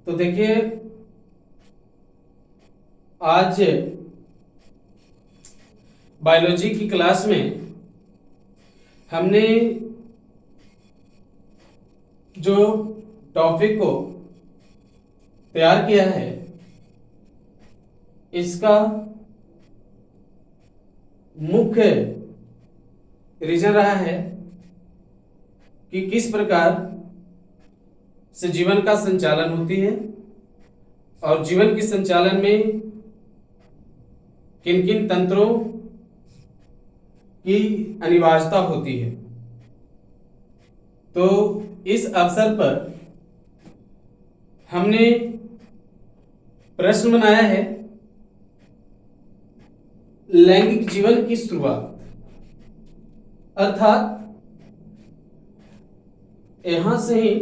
तो देखिए, आज बायोलॉजी की क्लास में हमने जो टॉपिक को तैयार किया है, इसका मुख्य रीजन रहा है कि किस प्रकार से जीवन का संचालन होती है और जीवन के संचालन में किन किन तंत्रों की अनिवार्यता होती है। तो इस अवसर पर हमने प्रश्न बनाया है, लैंगिक जीवन की शुरुआत, अर्थात यहां से ही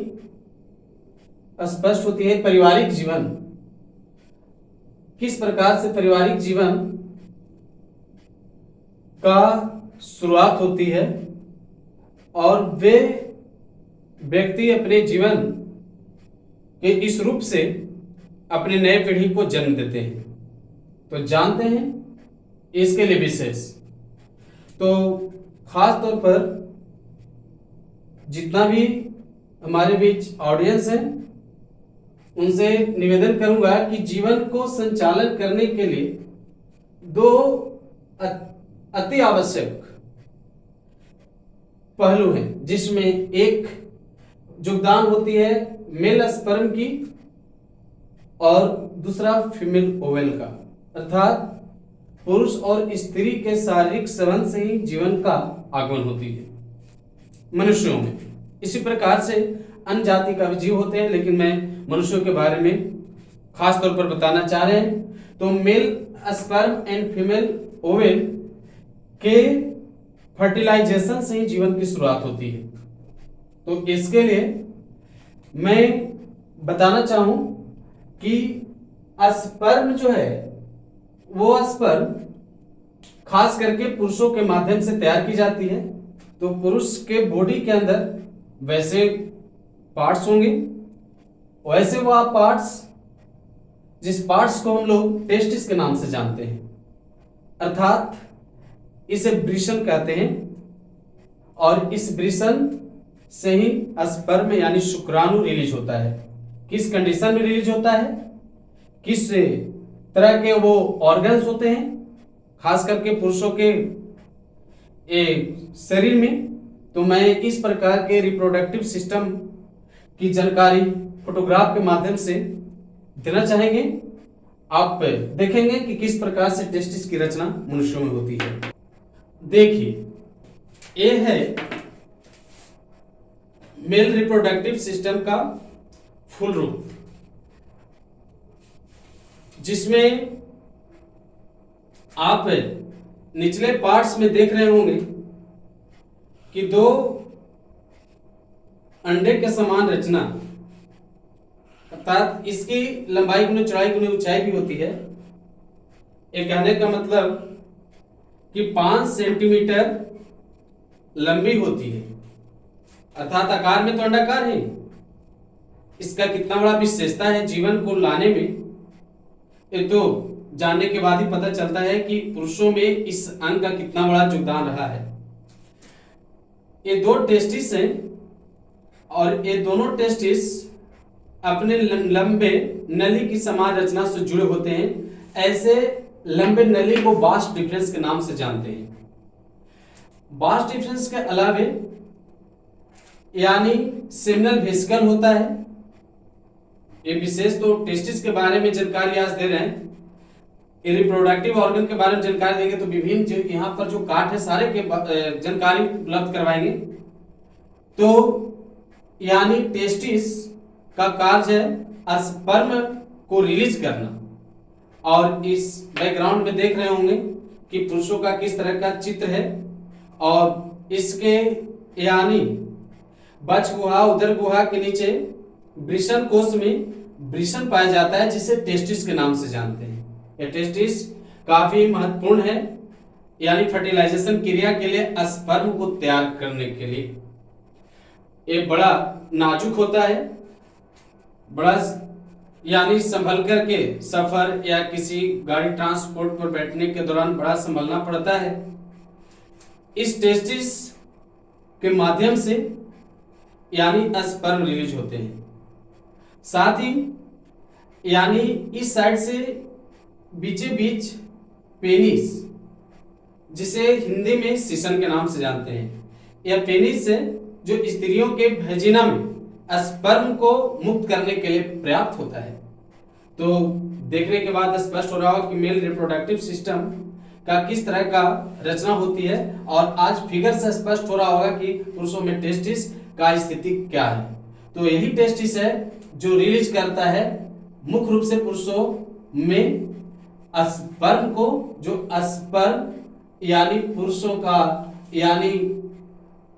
स्पष्ट होती है पारिवारिक जीवन, किस प्रकार से पारिवारिक जीवन का शुरुआत होती है और वे व्यक्ति अपने जीवन के इस रूप से अपने नए पीढ़ी को जन्म देते हैं। तो जानते हैं इसके लिए विशेष, तो खास तौर पर जितना भी हमारे बीच ऑडियंस है उनसे निवेदन करूंगा कि जीवन को संचालन करने के लिए दो अति आवश्यक पहलू हैं, जिसमें एक योगदान होती है मेल स्पर्म की और दूसरा फीमेल ओवल का, अर्थात पुरुष और स्त्री के शारीरिक संबंध से ही जीवन का आगमन होती है मनुष्यों में। इसी प्रकार से अन्य जाति का भी जीव होते हैं, लेकिन मैं मनुष्यों के बारे में खास तौर पर बताना चाह रहे हैं। तो mail sperm and female Oval के फर्टिलाइजेशन से ही जीवन की शुरुआत होती है। तो इसके लिए मैं बताना चाहूं कि स्पर्म जो है वो स्पर्म खास करके पुरुषों के माध्यम से तैयार की जाती है। तो पुरुष के बॉडी के अंदर वैसे पार्ट्स होंगे, वैसे वो पार्ट्स जिस पार्ट्स को हम लोग टेस्टिस के नाम से जानते हैं, अर्थात इसे वृषण कहते हैं। और इस वृषण से ही स्पर्म यानी शुक्राणु रिलीज होता है। किस कंडीशन में रिलीज होता है, किस तरह के वो ऑर्गन्स होते हैं, खास करके पुरुषों के शरीर में। तो मैं इस प्रकार के रिप्रोडक्टिव सिस्टम की जानकारी फोटोग्राफ के माध्यम से देना चाहेंगे। आप देखेंगे कि किस प्रकार से टेस्टिस की रचना मनुष्यों में होती है। देखिए, ये है मेल रिप्रोडक्टिव सिस्टम का फुल रूप, जिसमें आप निचले पार्ट्स में देख रहे होंगे कि दो अंडे के समान रचना, अर्थात इसकी लंबाई गुने चौड़ाई गुने ऊंचाई भी होती है। ये कहने का मतलब कि 5 सेंटीमीटर लंबी होती है, अर्थात आकार में तो अंडाकार है। इसका कितना बड़ा विशेषता है जीवन को लाने में, ये तो जानने के बाद ही पता चलता है कि पुरुषों में इस अंग का कितना बड़ा योगदान रहा है। ये दो टेस्टिस हैं और ये दोनों टेस्टिस अपने लंबे नली की समान रचना से जुड़े होते हैं। ऐसे लंबे नली को बास्ट डिफरेंस के नाम से जानते हैं। बास्ट डिफरेंस के अलावे यानी सेमिनल वेसिकल होता है। ये विशेष तो टेस्टिस के बारे में जानकारी आज दे रहे हैं। रिप्रोडक्टिव ऑर्गन के बारे में जानकारी देंगे तो विभिन्न जो यहाँ पर जो काट है सारे के जानकारी उपलब्ध करवाएंगे। तो यानी टेस्टिस का कार्य है स्पर्म को रिलीज करना। और इस बैकग्राउंड में देख रहे होंगे कि पुरुषों का किस तरह का चित्र है और इसके यानी बच गुहा उदर गुहा के नीचे वृषण कोश में वृषण पाया जाता है, जिसे टेस्टिस के नाम से जानते हैं। यह टेस्टिस काफी महत्वपूर्ण है, यानी फर्टिलाइजेशन क्रिया के लिए स्पर्म को तैयार करने के लिए। ये बड़ा नाजुक होता है, बड़ा यानी संभल करके सफर या किसी गाड़ी ट्रांसपोर्ट पर बैठने के दौरान बड़ा संभलना पड़ता है। इस टेस्टिस के माध्यम से यानी स्पर्म रिलीज होते हैं। साथ ही यानी इस साइड से बीचे बीच पेनिस, जिसे हिंदी में सीसन के नाम से जानते हैं, यह पेनिस है जो स्त्रियों के वेजिना में स्पर्म को मुक्त करने के लिए पर्याप्त होता है। तो देखने के बाद स्पष्ट हो रहा हो कि मेल रिप्रोडक्टिव सिस्टम का किस तरह का रचना होती है, और आज फिगर से स्पष्ट हो रहा होगा कि पुरुषों में टेस्टिस का स्थिति क्या है। तो यही टेस्टिस है जो रिलीज करता है मुख्य रूप से पुरुषों में स्पर्म को, जो स्पर्म यानी पुरुषों का यानी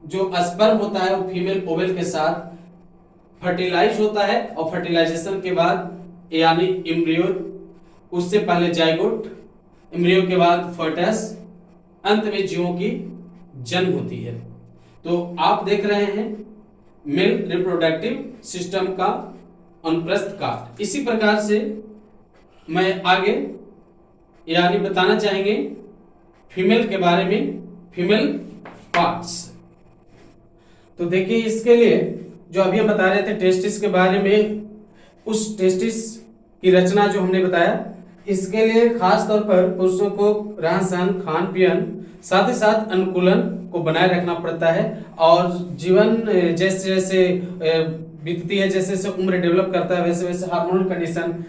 जो स्पर्म होता है वो फीमेल ओवल के साथ फर्टिलाइज होता है, और फर्टिलाइजेशन के बाद यानी एम्ब्रियो, उससे पहले जाइगोट, एम्ब्रियो के बाद फर्टस, अंत में जीवों की जन्म होती है। तो आप देख रहे हैं मेल रिप्रोडक्टिव सिस्टम का अनुप्रस्थ काट। इसी प्रकार से मैं आगे यानी बताना चाहेंगे फीमेल के बारे में, फीमेल पार्ट्स। तो देखिए इसके लिए जो अभी हम बता रहे थे टेस्टिस के बारे में, उस टेस्टिस की रचना जो हमने बताया, इसके लिए खास तौर पर पुरुषों को रहन सहन, खान पीन, साथ ही साथ अनुकूलन को बनाए रखना पड़ता है। और जीवन जैसे जैसे बीतती है, जैसे जैसे उम्र डेवलप करता है, वैसे वैसे हार्मोनल कंडीशन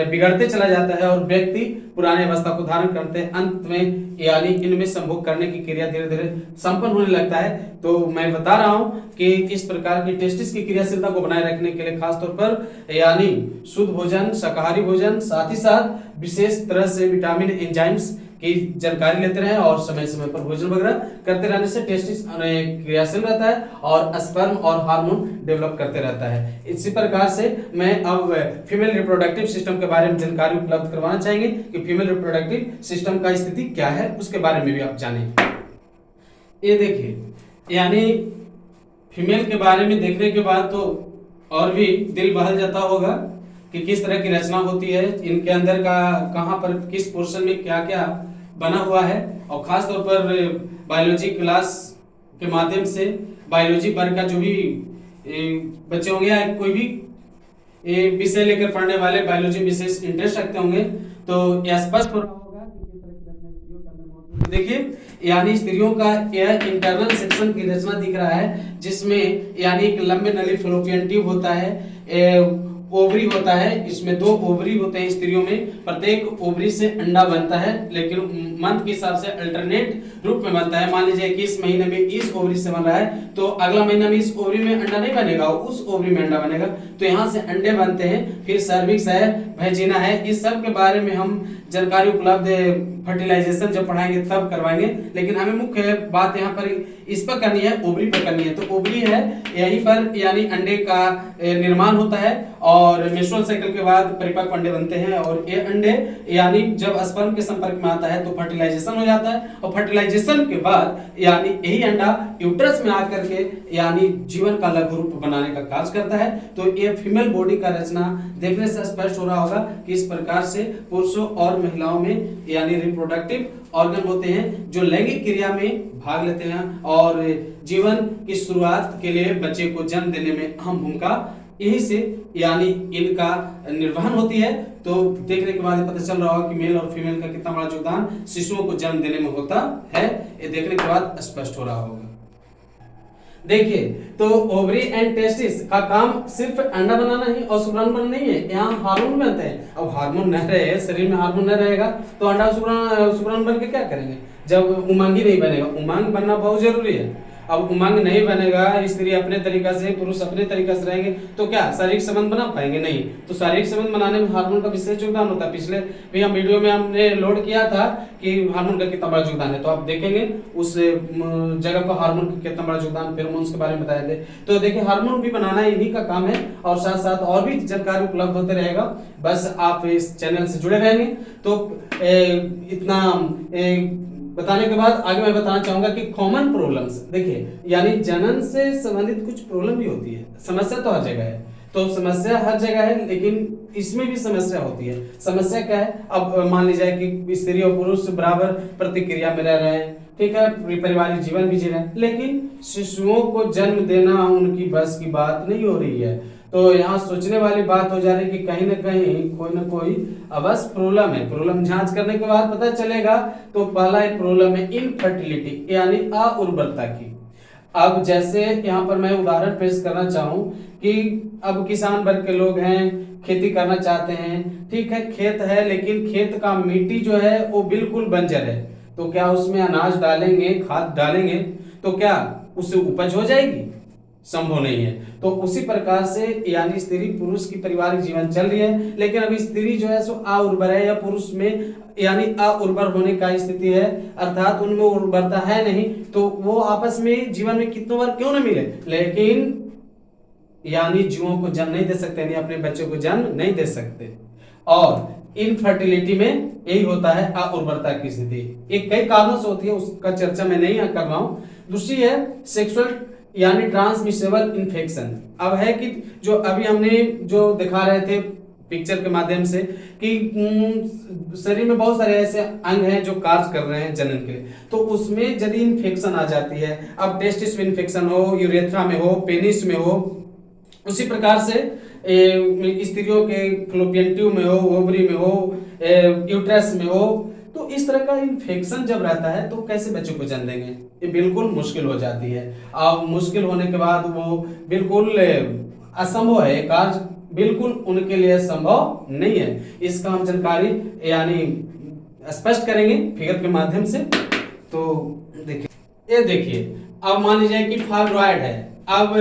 बिगड़ते चला जाता है और व्यक्ति पुराने अवस्था को धारण करते हैं। अंत में यानी इनमें संभोग करने की क्रिया धीरे धीरे संपन्न होने लगता है। तो मैं बता रहा हूं कि किस प्रकार की टेस्टिस की क्रियाशीलता को बनाए रखने के लिए खासतौर पर यानी शुद्ध भोजन, शाकाहारी भोजन, साथ ही साथ विशेष तरह से विटामिन, एंजाइम्स की जानकारी लेते रहे और समय समय पर भोजन वगैरह करते रहने से टेस्टिस क्रियाशील रहता है और स्पर्म और हार्मोन डेवलप करते रहता है। इसी प्रकार से मैं अब फीमेल रिप्रोडक्टिव सिस्टम के बारे में जानकारी उपलब्ध करवाना चाहेंगे कि फीमेल रिप्रोडक्टिव सिस्टम का स्थिति क्या है, उसके बारे में भी आप जानें। ये देखिए यानी फीमेल के बारे में देखने के बाद तो और भी दिल बहल जाता होगा कि किस तरह की रचना होती है, इनके अंदर का कहां पर किस पोर्शन में क्या क्या बना हुआ है। और खास तौर पर बायोलॉजी क्लास के माध्यम से बायोलॉजी वर्ग का जो भी बच्चे होंगे या कोई भी विषय लेकर पढ़ने वाले बायोलॉजी विशेष इंटरेस्ट रखते होंगे, तो यह स्पष्ट हो रहा होगा कि किस तरह की रचना स्त्रियों के अंदर मौजूद है। देखिए यानी स्त्रियों का यह इंटरनल सेक्शन की रचना दिख रहा है, जिसमें यानी एक लंबे नली फ्लोपियन ट्यूब होता है, ओवरी होता है। इसमें 2 ओवरी होते हैं स्त्रियों में, प्रत्येक ओवरी से अंडा बनता है, लेकिन मंथ के हिसाब से अल्टरनेट रूप में बनता है। मान लीजिए कि इस महीने में इस ओवरी से बन रहा है तो अगला महीना में इस ओवरी में अंडा नहीं बनेगा, उस ओवरी में अंडा बनेगा। तो यहाँ से अंडे बनते हैं, फिर सर्विक्स है, वेजिना है, इस सब के बारे में हम जानकारी उपलब्ध फर्टिलाइजेशन जब पढ़ाएंगे तब करवाएंगे। लेकिन हमें मुख्य बात यहाँ पर इस पर करनी है, ओवरी पर करनी है। तो ओवरी है, यहीं पर यानी अंडे का निर्माण होता है और मेंस्ट्रुअल साइकिल के बाद परिपक्व अंडे बनते हैं। और ये अंडे यानी जब स्पर्म के संपर्क में आता है तो फर्टिलाइजेशन हो जाता है, और फर्टिलाइजेशन के बाद यानी यही अंडा यूट्रस में आकर के यानी जीवन का लघु रूप बनाने का कार्य करता है। तो ये फीमेल बॉडी का रचना देखने से स्पष्ट हो रहा होगा कि इस प्रकार से पुरुषों और महिलाओं में यानी रिप्रोडक्टिव ऑर्गन होते हैं जो लैंगिक क्रिया में भाग लेते हैं और जीवन की शुरुआत के लिए बच्चे को जन्म देने में अहम भूमिका यही से यानी इनका निर्वहन होती है। तो देखने के बाद पता चल रहा होगा कि मेल और फीमेल का कितना बड़ा योगदान शिशुओं को जन्म देने में होता है, ये देखने के बाद स्पष्ट हो रहा होगा। देखिए तो ओवरी एंड टेस्टिस का काम सिर्फ अंडा बनाना ही और शुक्राणु बनना नहीं है, यहाँ हार्मोन बनते हैं। अब हार्मोन न रहे, शरीर में हार्मोन न रहेगा तो अंडा शुक्राणु बन के क्या करेंगे, जब उमंग ही नहीं बनेगा। उमंग बनना बहुत जरूरी है। अब उमंग नहीं बनेगा, स्त्री अपने तरीका से, पुरुष अपने तरीका से रहेंगे तो क्या शारीरिक संबंध बना पाएंगे? नहीं। तो शारीरिक संबंध बनाने में हार्मोन का विशेष योगदान होता है। पिछले भी हम वीडियो में हमने लोड किया था कि हार्मोन का कितना बड़ा योगदान है, तो आप देखेंगे उस जगह पर हार्मोन का कितना बड़ा योगदान, फेरोमोन्स के बारे में बताए थे। तो देखिए हार्मोन भी बनाना इन्हीं का काम है और साथ साथ और भी जानकारी उपलब्ध होते रहेगा, बस आप इस चैनल से जुड़े रहेंगे। तो इतना बताने के बाद आगे मैं बताना चाहूंगा कि कॉमन प्रॉब्लम्स, देखिए यानी जनन से संबंधित कुछ प्रॉब्लम भी होती है, समस्या तो हर जगह है, तो समस्या हर जगह है, लेकिन इसमें भी समस्या होती है। समस्या क्या है? अब मान लीजिए कि स्त्री और पुरुष बराबर प्रतिक्रिया में रह रहे हैं, ठीक है, पारिवारिक जीवन भी जी रहे हैं, लेकिन शिशुओं को जन्म देना उनकी बस की बात नहीं हो रही है। तो यहाँ सोचने वाली बात हो जा रही है कि कहीं ना कहीं कोई ना कोई अवश्य प्रॉब्लम है। प्रॉब्लम जांच करने के बाद पता चलेगा। तो पहला एक प्रॉब्लम है इनफर्टिलिटी यानी अउर्वरता की। अब जैसे यहाँ पर मैं उदाहरण पेश करना चाहूँ कि अब किसान वर्ग के लोग हैं, खेती करना चाहते हैं, ठीक है, खेत है, लेकिन खेत का मिट्टी जो है वो बिल्कुल बंजर है। तो क्या उसमें अनाज डालेंगे, खाद डालेंगे, तो क्या उससे उपज हो जाएगी? संभव नहीं है। तो उसी प्रकार से यानी स्त्री पुरुष की पारिवारिक जीवन चल रही है, लेकिन अभी स्त्री जो है सो अउर्वर है, या पुरुष में यानी अउर्वर होने का स्थिति है, अर्थात उनमें उर्वरता है नहीं। तो वो आपस में जीवन में कितनों बार क्यों न मिले, लेकिन यानी जीवों को जन्म नहीं दे सकते, यानी अपने बच्चों को जन्म नहीं दे सकते। और इनफर्टिलिटी में यही होता है अउर्वरता की स्थिति। एक कई कारणों से होती है, उसका चर्चा मैं नहीं कर रहा हूं। दूसरी है सेक्सुअल यानी ट्रांसमिसेबल इन्फेक्शन। अब है कि जो अभी हमने जो दिखा रहे थे पिक्चर के माध्यम से कि शरीर में बहुत सारे ऐसे अंग हैं जो कार्य कर रहे हैं जनन के लिए, तो उसमें यदि इन्फेक्शन आ जाती है, अब टेस्टिस में इन्फेक्शन हो, यूरेथ्रा में हो, पेनिस में हो, उसी प्रकार से स्त्रियों के फ्लोपियन ट्यूब में हो, ओवरी में हो, यूट्रस में हो, तो इस तरह का इन्फेक्शन जब रहता है तो कैसे बच्चों को जन्म देंगे? ये बिल्कुल मुश्किल हो जाती है। अब मुश्किल होने के बाद वो बिल्कुल असंभव है, कार्य बिल्कुल उनके लिए संभव नहीं है। इसका हम जानकारी यानी स्पष्ट करेंगे फिगर के माध्यम से। तो देखिए, ये देखिए, अब मान लीजिए कि फाइब्रॉइड है। अब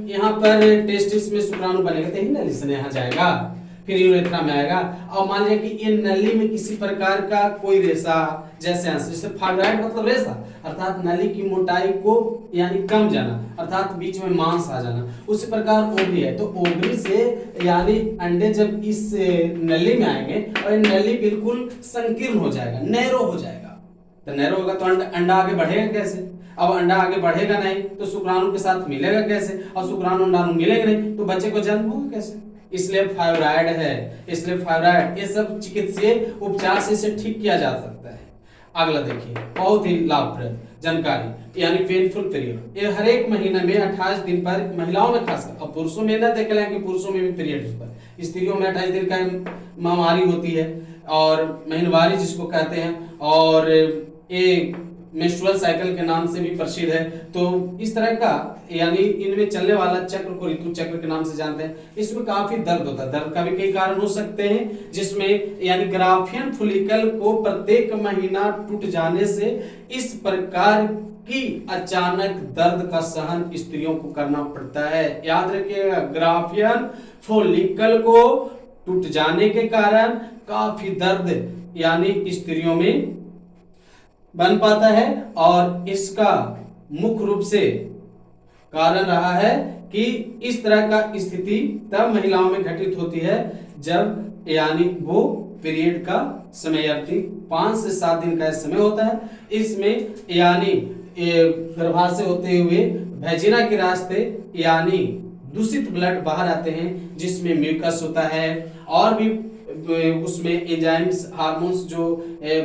यहाँ पर टेस्टिस में शुक्राणु बनेगा, तो यही नली से यहाँ जाएगा, फिर यूरेथ्रा में आएगा। और मान लीजिए कि ये नली में किसी प्रकार का कोई रेशा, जैसे फाइब्रॉइड मतलब रेशा, अर्थात नली की मोटाई को यानी कम जाना, अर्थात बीच में मांस आ जाना। उसी प्रकार ओवरी है, तो ओवरी से यानी अंडे जब इस नली में आएंगे और नली बिल्कुल संकीर्ण हो जाएगा, नैरो हो जाएगा। तो नैरो होगा तो अंडा आगे बढ़ेगा कैसे? अब अंडा आगे बढ़ेगा नहीं तो शुक्राणु के साथ मिलेगा कैसे? और शुक्राणु अंडाणु मिलेगा नहीं तो बच्चे को जन्म होगा कैसे? इसलिए फाइब्रॉइड है। इसलिए फाइब्रॉइड ये सब चिकित्सीय उपचार से इसे ठीक किया जा सकता है। अगला देखिए, बहुत ही लाभप्रद जानकारी यानी पेनफुल पीरियड। ये हर एक महीने में 28 दिन पर महिलाओं में खासकर, अब पुरुषों में ना देख लें कि पुरुषों में भी पीरियड्स पर, स्त्रियों में 28 दिन का महामारी होती है और महीनवारी जिसको कहते हैं, और ये मेंस्ट्रुअल साइकिल के नाम से भी प्रसिद्ध है। तो इस तरह का यानी इनमें चलने वाला चक्र को ऋतु चक्र के नाम से जानते हैं। इसमें काफी दर्द होता है, दर्द का भी कई कारण हो सकते हैं, जिसमें यानी ग्राफियन फॉलिकल को प्रत्येक महीना टूट जाने से इस प्रकार की अचानक दर्द का सहन स्त्रियों को करना पड़ता है। याद रखिएगा, ग्राफियन फॉलिकल को टूट जाने के कारण काफी दर्द यानी स्त्रियों में बन पाता है, और इसका मुख्य रूप से कारण रहा है कि इस तरह का स्थिति तब महिलाओं में घटित होती है जब यानी वो पीरियड का समय अवधि 5 से 7 दिन का समय होता है। इसमें यानी गर्भाशय होते हुए वैजिना के रास्ते यानी दूषित ब्लड बाहर आते हैं, जिसमें म्यूकस होता है और भी उसमें एंजाइम्स, हार्मोन्स जो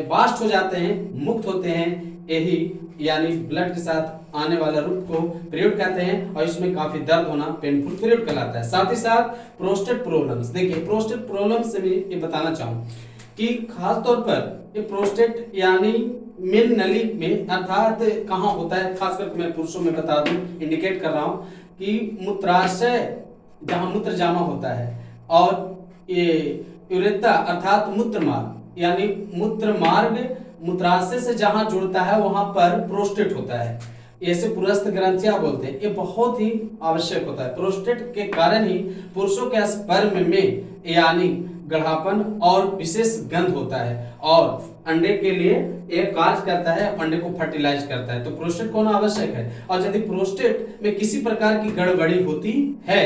बास्ट हो जाते हैं, मुक्त होते हैं। यही यानी ब्लड के साथ आने वाला रूप को पीरियड कहते हैं, और इसमें काफी दर्द होना पेनफुल पीरियड कहलाता है। साथ ही साथ प्रोस्टेट प्रॉब्लम्स, देखिए प्रोस्टेट प्रॉब्लम्स से मैं ये बताना चाहूँ कि खास तौर पर ये प्रोस्टेट यानी मेन नली में, अर्थात कहाँ होता है, खास करके मैं पुरुषों में बता दूं, इंडिकेट कर रहा हूँ कि मूत्राशय जहाँ मूत्र जमा होता है, और ये यूरेथ्रा अर्थात मूत्र मार्ग यानी मूत्र मार्ग मूत्राशय से जहां जुड़ता है वहां पर प्रोस्टेट होता है। ऐसे पुरस्थ ग्रंथियां बोलते हैं, ये बहुत ही आवश्यक होता है। प्रोस्टेट के कारण ही पुरुषों के स्पर्म में यानी गढ़ापन और विशेष गंध होता है, और अंडे के लिए एक कार्य करता है, अंडे को फर्टिलाइज करता है। तो प्रोस्टेट होना आवश्यक है, और यदि प्रोस्टेट में किसी प्रकार की गड़बड़ी होती है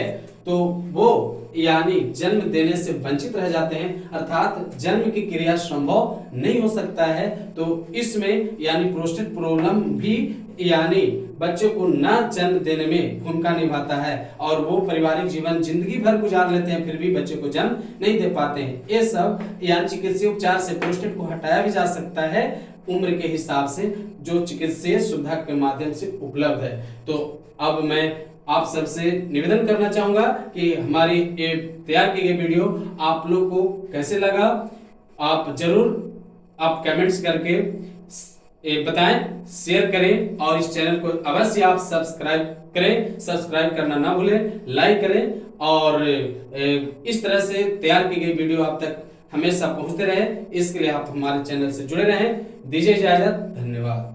तो वो यानी जन्म देने से वंचित रह जाते हैं, अर्थात जन्म की क्रिया संभव नहीं हो सकता है। तो इसमें यानी प्रोस्टेट प्रॉब्लम भी यानी बच्चों को न जन्म देने में भूमिका निभाता है और वो पारिवारिक जीवन जिंदगी भर गुजार लेते हैं, फिर भी बच्चे को जन्म नहीं दे पाते हैं। ये सब यानी चिकित्सीय उपचार से प्रोस्टेट को हटाया भी जा सकता है उम्र के हिसाब से, जो चिकित्सीय सुविधा के माध्यम से उपलब्ध है। तो अब मैं आप सबसे निवेदन करना चाहूंगा कि हमारी ये तैयार की गई वीडियो आप लोग को कैसे लगा, आप जरूर आप कमेंट्स करके बताएं, शेयर करें और इस चैनल को अवश्य आप सब्सक्राइब करें, सब्सक्राइब करना ना भूलें, लाइक करें और इस तरह से तैयार की गई वीडियो आप तक हमेशा पहुंचते रहे, इसके लिए आप हमारे चैनल से जुड़े रहें। दीजिए इजाजत, धन्यवाद।